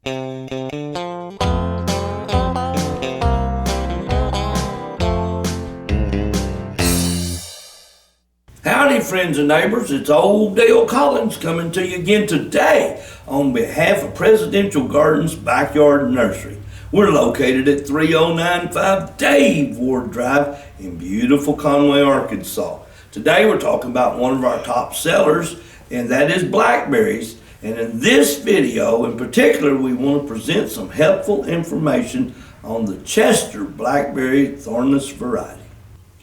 Howdy friends and neighbors, it's old Dale Collins coming to you again today on behalf of Presidential Gardens Backyard Nursery. We're located at 3095 Dave Ward Drive in beautiful Conway, Arkansas. Today we're talking about one of our top sellers, and that is blackberries. And in this video in particular, we want to present some helpful information on the Chester Blackberry thornless variety.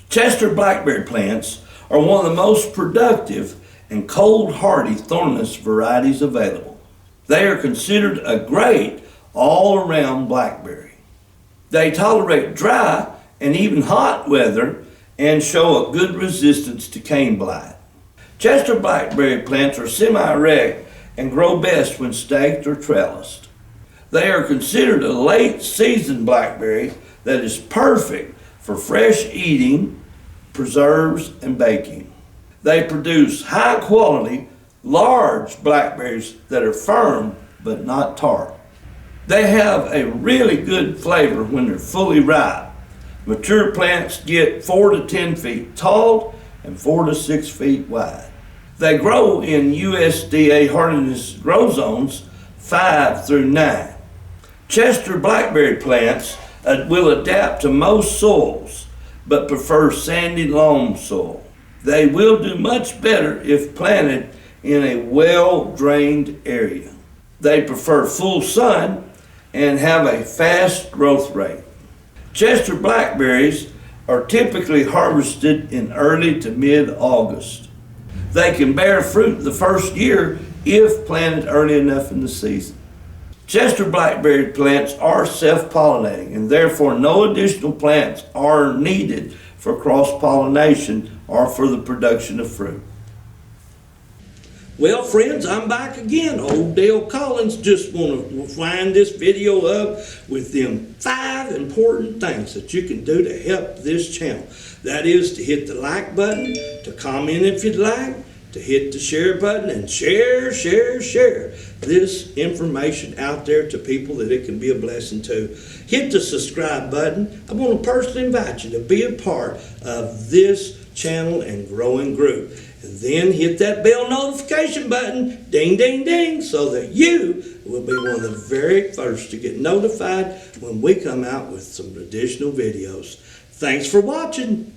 Chester Blackberry plants are one of the most productive and cold-hardy thornless varieties available. They are considered a great all-around blackberry. They tolerate dry and even hot weather and show a good resistance to cane blight. Chester blackberry plants are semi-erect and grow best when staked or trellised. They are considered a late-season blackberry that is perfect for fresh eating, preserves, and baking. They produce high-quality, large blackberries that are firm but not tart. They have a really good flavor when they're fully ripe. Mature plants get 4 to 10 feet tall and 4 to 6 feet wide. They grow in USDA Hardiness Grow Zones 5 through 9. Chester blackberry plants will adapt to most soils, but prefer sandy loam soil. They will do much better if planted in a well-drained area. They prefer full sun and have a fast growth rate. Chester blackberries are typically harvested in early to mid-August. They can bear fruit the first year if planted early enough in the season. Chester blackberry plants are self-pollinating, and therefore no additional plants are needed for cross-pollination or for the production of fruit. Well friends, I'm back again. Old Dale Collins. Just want to wind this video up with them 5 important things that you can do to help this channel. That is to hit the like button, to comment if you'd like, to hit the share button, and share this information out there to people that it can be a blessing to. Hit the subscribe button. I want to personally invite you to be a part of this channel and growing group. And then hit that bell notification button, ding, ding, ding, so that you will be one of the very first to get notified when we come out with some additional videos. Thanks for watching.